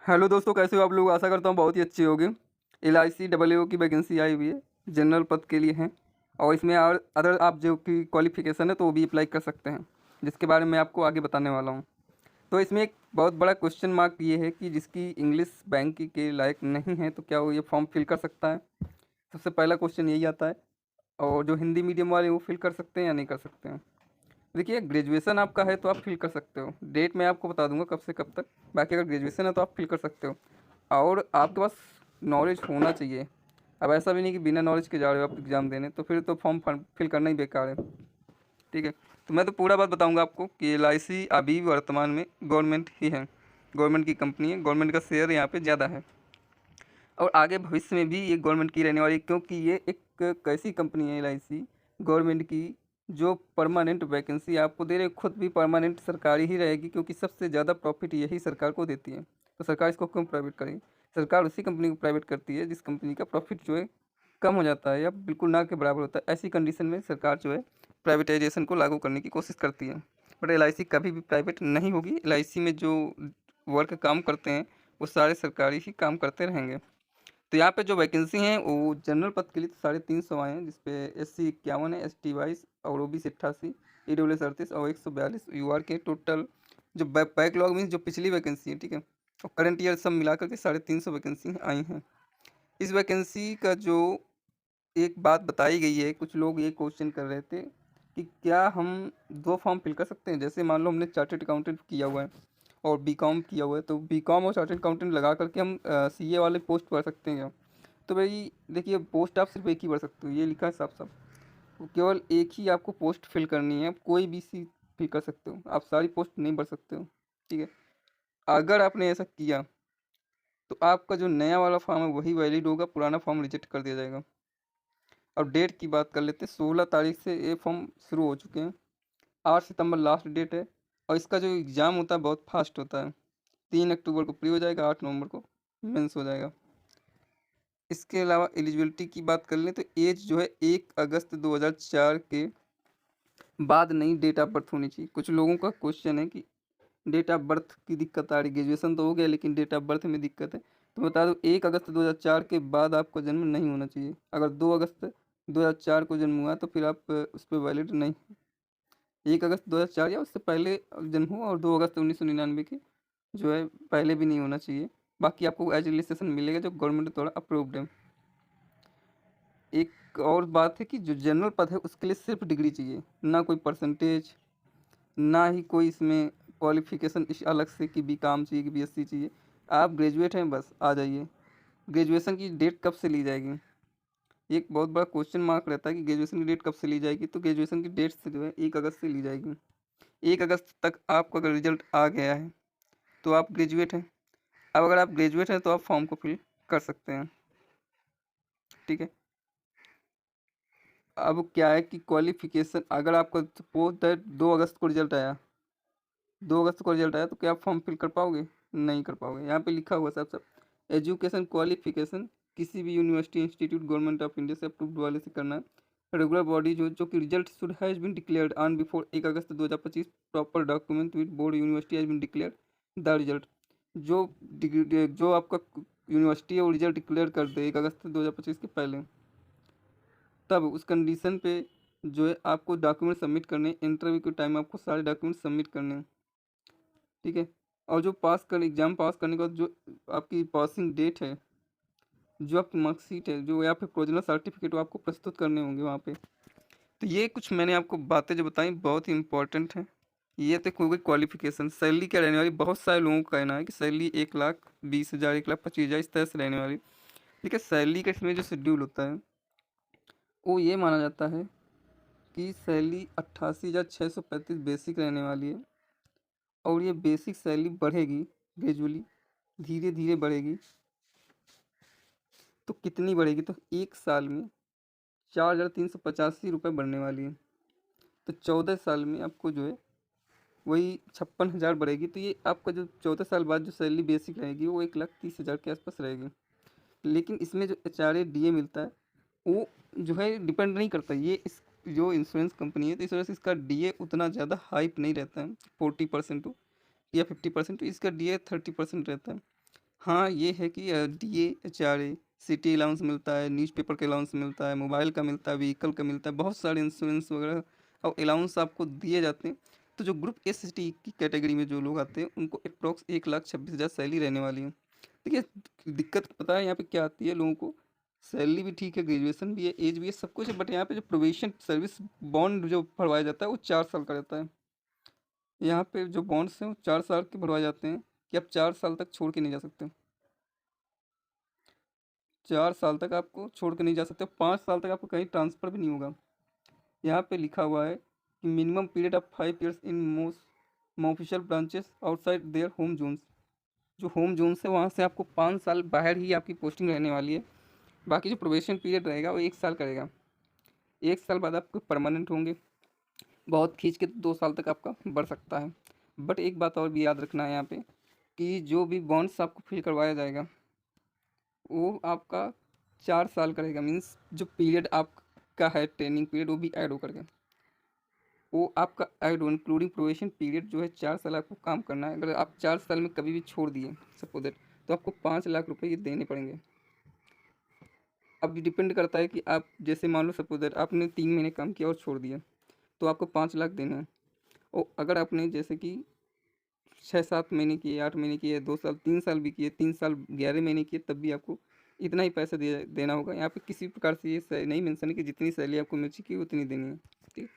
Hello दोस्तों, कैसे हो आप लोग? आशा करता हूँ बहुत ही अच्छी होगी। LIC डबल की वैकेंसी आई हुई है, जनरल पद के लिए है। और इसमें और अदर आप जो कि क्वालिफिकेशन है तो वो भी अप्लाई कर सकते हैं, जिसके बारे में आपको आगे बताने वाला हूँ। तो इसमें एक बहुत बड़ा क्वेश्चन मार्क ये है कि जिसकी इंग्लिश बैंक के लायक नहीं है तो क्या वो ये फॉर्म फिल कर सकता है? सबसे पहला क्वेश्चन यही आता है। और जो हिंदी मीडियम वाले वो फिल कर सकते हैं या नहीं कर सकते हैं? देखिए, ग्रेजुएशन आपका है तो आप फिल कर सकते हो। डेट मैं आपको बता दूंगा कब से कब तक। बाकी अगर ग्रेजुएशन है तो आप फिल कर सकते हो। और आपके पास नॉलेज होना चाहिए। अब ऐसा भी नहीं कि बिना नॉलेज के जा रहे हो आप एग्ज़ाम देने, तो फिर तो फॉर्म फिल करना ही बेकार है। ठीक है। तो मैं तो पूरा बात बताऊंगा आपको कि LIC अभी वर्तमान में गवर्नमेंट ही है, गवर्नमेंट की कंपनी है, गवर्नमेंट का शेयर यहाँ पे ज़्यादा है। और आगे भविष्य में भी ये गवर्नमेंट की रहने वाली है, क्योंकि ये एक कैसी कंपनी है LIC गवर्नमेंट की, जो परमानेंट वैकेंसी आपको दे रहे, खुद भी परमानेंट सरकारी ही रहेगी, क्योंकि सबसे ज़्यादा प्रॉफिट यही सरकार को देती है। तो सरकार इसको क्यों प्राइवेट करेगी? सरकार उसी कंपनी को प्राइवेट करती है जिस कंपनी का प्रॉफिट जो है कम हो जाता है या बिल्कुल ना के बराबर होता है। ऐसी कंडीशन में सरकार जो है प्राइवेटाइजेशन को लागू करने की कोशिश करती है। बट LIC कभी भी प्राइवेट नहीं होगी। LIC में जो वर्क काम करते हैं वो सारे सरकारी ही काम करते रहेंगे। तो यहाँ पे जो वैकेंसी हैं वो जनरल पद के लिए तो 350 आए हैं, जिसपे SC 51 है, ST 22 और OBC 88, EWS 38 और 142 UR के टोटल जो बैकलॉग में जो पिछली वैकेंसी है, ठीक है, और करंट ईयर सब मिला करके 350 वैकेंसी आई हैं। इस वैकेंसी का जो एक बात बताई गई है, कुछ लोग ये क्वेश्चन कर रहे थे कि क्या हम दो फॉर्म फिल कर सकते हैं? जैसे मान लो हमने चार्टर्ड अकाउंटेंट किया हुआ है और बीकॉम किया हुआ है, तो बीकॉम और चार्टर्ड अकाउंटेंट लगा करके हम CA वाले पोस्ट भर सकते हैं क्या? तो भाई देखिए, पोस्ट आप सिर्फ एक ही भर सकते हो, ये लिखा है साफ साफ। तो केवल एक ही आपको पोस्ट फिल करनी है, आप कोई भी सी फिल कर सकते हो, आप सारी पोस्ट नहीं भर सकते हो। ठीक है। अगर आपने ऐसा किया तो आपका जो नया वाला फॉर्म है वही वैलिड होगा, पुराना फॉर्म रिजेक्ट कर दिया जाएगा। अब डेट की बात कर लेते हैं। 16 तारीख से ये फॉर्म शुरू हो चुके हैं। 8 सितंबर लास्ट डेट है। और इसका जो एग्ज़ाम होता है बहुत फास्ट होता है। 3 अक्टूबर को प्री हो जाएगा, 8 नवंबर को मेंस हो जाएगा। इसके अलावा एलिजिबिलिटी की बात कर लें तो एज जो है 1 अगस्त 2004 के बाद नई डेट ऑफ बर्थ होनी चाहिए। कुछ लोगों का क्वेश्चन है कि डेट ऑफ बर्थ की दिक्कत आ रही, ग्रेजुएशन तो हो गया लेकिन डेट ऑफ बर्थ में दिक्कत है। तो बता दो, 1 अगस्त 2004 के बाद आपका जन्म नहीं होना चाहिए। अगर 2 अगस्त 2004 को जन्म हुआ तो फिर आप उस पर वैलिड नहीं। 1 अगस्त 2004 या उससे पहले जन्म हुआ और 2 अगस्त 1999 के जो है पहले भी नहीं होना चाहिए। बाकी आपको एज रजिस्ट्रेशन मिलेगा जो गवर्नमेंट द्वारा अप्रूव्ड है। एक और बात है कि जो जनरल पद है उसके लिए सिर्फ डिग्री चाहिए, ना कोई परसेंटेज, ना ही कोई इसमें क्वालिफिकेशन इस अलग से कि BCom चाहिए कि BSc चाहिए। आप ग्रेजुएट हैं, बस आ जाइए। ग्रेजुएशन की डेट कब से ली जाएगी? एक बहुत बड़ा क्वेश्चन मार्क रहता है कि ग्रेजुएशन की डेट कब से ली जाएगी। तो ग्रेजुएशन की डेट से जो है 1 अगस्त से ली जाएगी। 1 अगस्त तक आपका अगर रिजल्ट आ गया है तो आप ग्रेजुएट हैं। अब अगर आप ग्रेजुएट हैं तो आप फॉर्म को फिल कर सकते हैं। ठीक है। अब क्या है कि क्वालिफिकेशन, अगर आपका सपोज दैट 2 अगस्त को रिजल्ट आया, 2 अगस्त को रिजल्ट आया तो क्या आप फॉर्म फिल कर पाओगे? नहीं कर पाओगे। यहाँ पे लिखा हुआ सब सब एजुकेशन क्वालिफिकेशन किसी भी university institute government of India से अप्रूव्ड वाले से करना है। रेगुलर बॉडी जो कि result should has been declared on before 1 August 2025, proper document with board university has been declared the result. जो जो आपका यूनिवर्सिटी है वो रिजल्ट डिक्लेयर कर दे 1 अगस्त 2025 के पहले, तब उस कंडीशन पे जो है आपको डॉक्यूमेंट सबमिट करने हैं। इंटरव्यू के टाइम आपको सारे डॉक्यूमेंट सबमिट करने हैं। ठीक है। और जो एग्ज़ाम पास करने के बाद जो आपकी पासिंग डेट है, जो आपकी मार्कशीट है, जो या फिर प्रोविजनल सर्टिफिकेट वो आपको प्रस्तुत करने होंगे वहाँ पे। तो ये कुछ मैंने आपको बातें जो बताई बहुत ही इंपॉर्टेंट हैं। ये तक हो गई क्वालिफिकेशन। सैलरी क्या रहने वाली, बहुत सारे लोगों का कहना है कि सैलरी 1,20,000 1,25,000 इस तरह से रहने वाली। ठीक है। सैलरी का इसमें जो शेड्यूल होता है वो ये माना जाता है कि सैलरी 88,635 बेसिक रहने वाली है। और ये बेसिक सैलरी बढ़ेगी ग्रेजुअली, धीरे धीरे बढ़ेगी। तो कितनी बढ़ेगी? तो एक साल में 4,385 रुपये बढ़ने वाली है। तो 14 साल में आपको जो है वही 56,000 बढ़ेगी। तो ये आपका जो 14 साल बाद जो सैलरी बेसिक रहेगी वो 1,30,000 के आसपास रहेगी। लेकिन इसमें जो HRA DA मिलता है वो जो है डिपेंड नहीं करता। ये इस जो इंश्योरेंस कंपनी है तो इस वजह से इसका DA उतना ज़्यादा हाइप नहीं रहता है, 40% या 50%। तो इसका DA 30% रहता है। हाँ, ये है कि डीए, एचआरए, सिटी अलाउंस मिलता है, न्यूज़पेपर का अलाउंस मिलता है, मोबाइल का मिलता है, व्हीकल का मिलता है, बहुत सारे इंश्योरेंस वगैरह और अलाउंस आपको दिए जाते हैं। तो जो ग्रुप एस टी की कैटेगरी में जो लोग आते हैं उनको अप्रॉक्स 1,26,000 सैलरी रहने वाली है। देखिए, दिक्कत पता है यहाँ पे क्या आती है लोगों को, सैलरी भी ठीक है, ग्रेजुएशन भी है, एज भी है, सब कुछ है, बट यहाँ पे जो प्रोबेशन सर्विस बॉन्ड जो भरवाया जाता है वो 4 साल का रहता है। यहाँ पे जो बॉन्ड्स हैं वो 4 साल के भरवाए जाते हैं कि आप 4 साल तक छोड़ के नहीं जा सकते। 4 साल तक आपको छोड़ के नहीं जा सकते, 5 साल तक आपको कहीं ट्रांसफ़र भी नहीं होगा। यहाँ पे लिखा हुआ है कि minimum period of 5 years in most official branches outside their home zones. जो होम जोन्स है वहाँ से आपको 5 साल बाहर ही आपकी पोस्टिंग रहने वाली है। बाकी जो प्रोबेशन पीरियड रहेगा वो 1 साल का रहेगा। 1 साल बाद आपको परमानेंट होंगे, बहुत खींच के 2 साल तक आपका बढ़ सकता है। बट एक बात और भी याद रखना है यहाँ पे कि जो भी बॉन्ड्स आपको फिल करवाया जाएगा वो आपका 4 साल का रहेगा। मीन्स जो पीरियड आपका है ट्रेनिंग पीरियड वो भी ऐड हो करके वो आपका ऐड हो, इंक्लूडिंग प्रोबेशन पीरियड जो है 4 साल आपको काम करना है। अगर आप 4 साल में कभी भी छोड़ दिए सपोज दैट, तो आपको 5 लाख रुपए ये देने पड़ेंगे। अब डिपेंड करता है कि आप जैसे मान लो सपोज दैट आपने 3 महीने काम किया और छोड़ दिया तो आपको 5 लाख देने हैं। और अगर आपने जैसे कि 6-7 महीने किए, 8 महीने किए, 2 साल, 3 साल भी किए, 3 साल 11 महीने किए, तब भी आपको इतना ही पैसा देना होगा। यहाँ पे किसी प्रकार से ये नहीं मेंशन है कि जितनी सैलरी आपको मिल चुकी है उतनी देनी है। ठीक।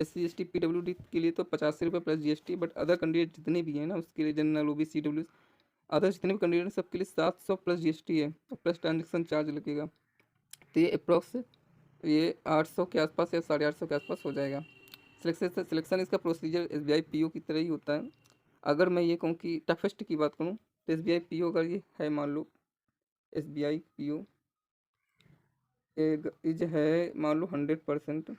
SC ST PWD के लिए तो 85 रुपये plus GST, but other candidate जितने भी हैं ना उसके लिए जनरल OBC CW अदर जितने भी कैंडिडेट हैं सबके लिए 700 प्लस GST है और प्लस ट्रांजेक्शन चार्ज लगेगा। तो ये अप्रॉक्स ये 800 के आसपास या 850 के आसपास हो जाएगा। सिलेक्शन इसका प्रोसीजर SBI PO की तरह ही होता है। अगर मैं ये कहूँ कि टफेस्ट की बात करूँ तो SBI PO अगर ये है, मान लो SBI PO इज है मान लो 100%,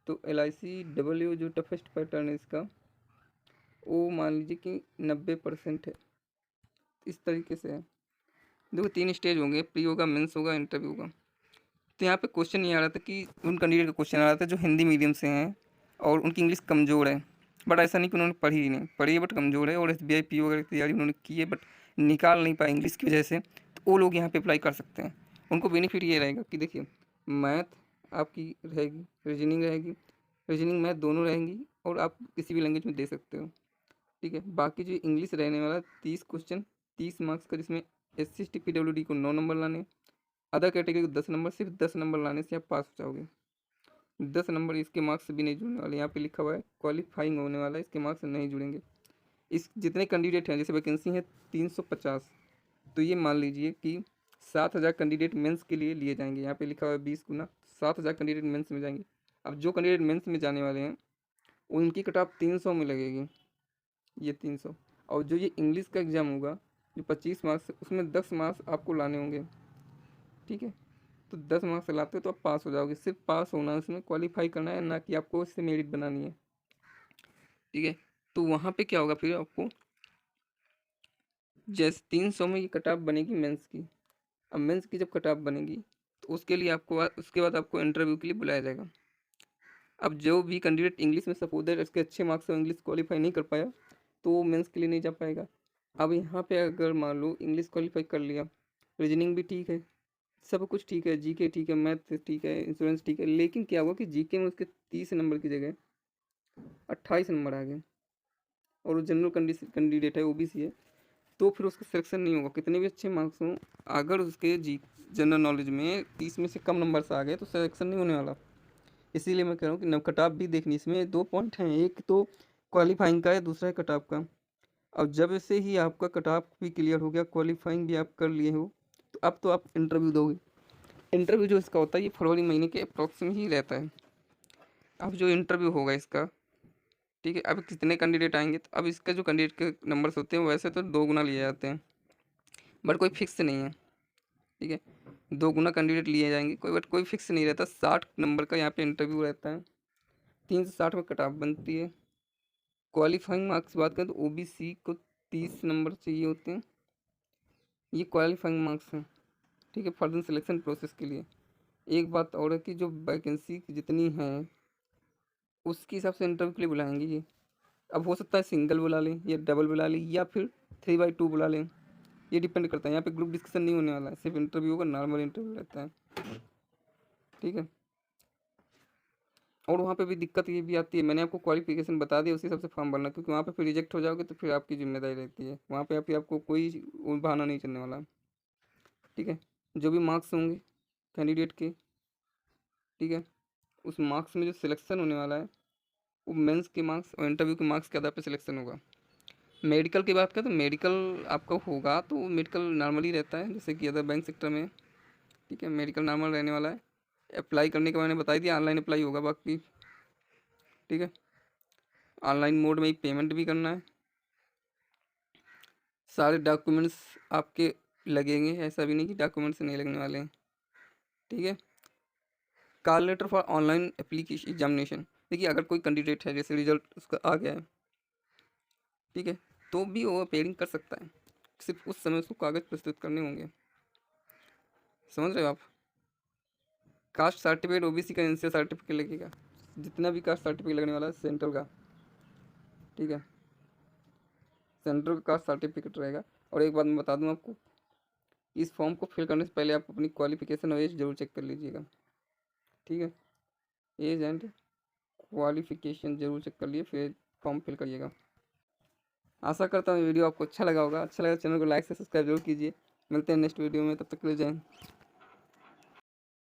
तो LICW जो टफेस्ट पैटर्न है इसका वो मान लीजिए कि 90% है। इस तरीके से है। देखो 3 स्टेज होंगे, प्री होगा, मेंस होगा, इंटरव्यू होगा। तो यहाँ पे क्वेश्चन ये आ रहा था कि उन कैंडिडेट का क्वेश्चन आ रहा था जो हिंदी मीडियम से हैं और उनकी इंग्लिश कमज़ोर है। बट ऐसा नहीं कि उन्होंने पढ़ी ही नहीं, पढ़ी है बट कमज़ोर है, और SBI PO वगैरह की तैयारी उन्होंने की है बट निकाल नहीं पाए इंग्लिश की वजह से, तो वो लोग यहाँ पे अप्लाई कर सकते हैं। उनको बेनिफिट ये रहेगा कि देखिए मैथ आपकी रहेगी, रीजनिंग रहेगी, रीजनिंग मैथ दोनों रहेंगी और आप किसी भी लैंग्वेज में दे सकते हो। ठीक है। बाकी जो इंग्लिश रहने वाला 30 क्वेश्चन 30 मार्क्स का, जिसमें SC ST PWD को 9 नंबर लाने, अदर कैटेगरी को 10 नंबर, सिर्फ 10 नंबर लाने से आप पास हो जाओगे। 10 नंबर इसके मार्क्स भी नहीं जुड़ने वाले, यहाँ पे लिखा हुआ है क्वालिफाइंग होने वाला है, इसके मार्क्स नहीं जुड़ेंगे। इस जितने कैंडिडेट हैं, जैसे वैकेंसी है 350, तो ये मान लीजिए कि 7,000 कैंडिडेट मेंस के लिए लिए जाएंगे। यहाँ पे लिखा हुआ है 20 गुना, 7,000 कैंडिडेट मेंस में जाएंगे। अब जो कैंडिडेट मेंस में जाने वाले हैं उनकी कट ऑफ 300 में लगेगी, ये 300। और जो ये इंग्लिश का एग्ज़ाम होगा जो 25 मार्क्स उसमें 10 मार्क्स आपको लाने होंगे। ठीक है। तो 10 मार्क्स लाते हो तो आप पास हो जाओगे, सिर्फ पास होना है, उसमें क्वालिफाई करना है, ना कि आपको इससे मेरिट बनानी है। ठीक है। तो वहाँ पे क्या होगा फिर आपको, जैसे 300 में ये कट ऑफ बनेगी मेंस की। अब मेंस की जब कट ऑफ बनेगी तो उसके लिए आपको उसके बाद आपको इंटरव्यू के लिए बुलाया जाएगा। अब जो भी कैंडिडेट इंग्लिश में सपोज दैट इसके अच्छे मार्क्स से इंग्लिश क्वालिफाई नहीं कर पाया तो वो मेंस के लिए नहीं जा पाएगा। अब यहाँ पे अगर मान लो इंग्लिश क्वालिफाई कर लिया, रीजनिंग भी ठीक है, सब कुछ ठीक है, जीके ठीक है, मैथ ठीक है, इंश्योरेंस ठीक है, लेकिन क्या हुआ कि जीके में उसके 30 नंबर की जगह 28 नंबर आ गए और वो जनरल कैंडिडेट है, OBC है, तो फिर उसका सिलेक्शन नहीं होगा कितने भी अच्छे मार्क्स हों। अगर उसके जी जनरल नॉलेज में 30 में से कम नंबर से आ गए तो सिलेक्शन नहीं होने वाला। इसीलिए मैं कह रहा हूँ कि नव कट ऑफ भी देखनी, इसमें 2 पॉइंट हैं, एक तो क्वालिफाइंग का है, दूसरा है कट ऑफ का। अब जब से ही आपका कट ऑफ भी क्लियर हो गया, क्वालिफाइंग भी आप कर लिए हो, तो अब तो आप इंटरव्यू दोगे। इंटरव्यू जो इसका होता है ये फरवरी महीने के अप्रॉक्स में ही रहता है। अब जो इंटरव्यू होगा इसका, ठीक है, अब कितने कैंडिडेट आएंगे, तो अब इसका जो कैंडिडेट के नंबर्स होते हैं वैसे तो 2 गुना लिए जाते हैं, बट कोई फिक्स नहीं है। ठीक है। 2 गुना कैंडिडेट लिए जाएंगे कोई, बट कोई फिक्स नहीं रहता। 60 नंबर का यहाँ पे इंटरव्यू रहता है, 3 से 60 में कट ऑफ बनती है। क्वालिफाइंग मार्क्स बात करें तो OBC को 30 नंबर चाहिए होते हैं, ये क्वालिफाइंग मार्क्स हैं। ठीक है, फर्दर सिलेक्शन प्रोसेस के लिए। एक बात और है कि जो वैकेंसी जितनी हैं उसके हिसाब से इंटरव्यू के लिए बुलाएंगे ये। अब हो सकता है सिंगल बुला लें या डबल बुला लें या फिर 3/2 बुला लें। ये डिपेंड करता है। यहाँ पे ग्रुप डिस्कशन नहीं होने वाला है, सिर्फ इंटरव्यू होगा, नॉर्मल इंटरव्यू रहता है, ठीक है। और वहाँ पे भी दिक्कत ये भी आती है, मैंने आपको क्वालिफिकेशन बता दिया, उसी हिसाब से फॉर्म भरना, क्योंकि वहाँ पे फिर रिजेक्ट हो जाओगे तो फिर आपकी जिम्मेदारी रहती है, वहाँ पे आपको कोई बहाना नहीं चलने वाला, ठीक है। जो भी मार्क्स होंगे कैंडिडेट के, ठीक है, उस मार्क्स में जो सिलेक्शन होने वाला है वो मेंस के मार्क्स और इंटरव्यू के मार्क्स के आधार पर सिलेक्शन होगा। मेडिकल की बात करें तो मेडिकल आपका होगा तो मेडिकल नॉर्मली रहता है, जैसे कि अदर बैंक सेक्टर में, ठीक है। मेडिकल नॉर्मल रहने वाला है। अप्लाई करने के मैंने बताई दिया, ऑनलाइन अप्लाई होगा बाकी, ठीक है। ऑनलाइन मोड में ही पेमेंट भी करना है। सारे डॉक्यूमेंट्स आपके लगेंगे, ऐसा भी नहीं कि डॉक्यूमेंट्स नहीं लगने वाले हैं, ठीक है। Call letter for online application examination, देखिए अगर कोई कैंडिडेट है जैसे रिजल्ट उसका आ गया है, ठीक है, तो भी वो अपेयरिंग कर सकता है, सिर्फ उस समय उसको कागज़ प्रस्तुत करने होंगे, समझ रहे हो आप। कास्ट सर्टिफिकेट ओबीसी का एनसीआर सर्टिफिकेट लगेगा, जितना भी कास्ट सर्टिफिकेट लगने वाला है सेंट्रल का, ठीक है, सेंट्रल का कास्ट सर्टिफिकेट रहेगा। और एक बात मैं बता दूं आपको, इस फॉर्म को फिल करने से पहले आप अपनी क्वालिफिकेशन और एज जरूर चेक कर लीजिएगा, ठीक है। एज एंड क्वालिफिकेशन जरूर चेक कर लिए फिर फॉर्म फिल करिएगा। आशा करता हूँ वीडियो आपको अच्छा लगा होगा, अच्छा लगा चैनल को लाइक से सब्सक्राइब जरूर कीजिए। मिलते हैं नेक्स्ट वीडियो में, तब तक के लिए जय हिंद।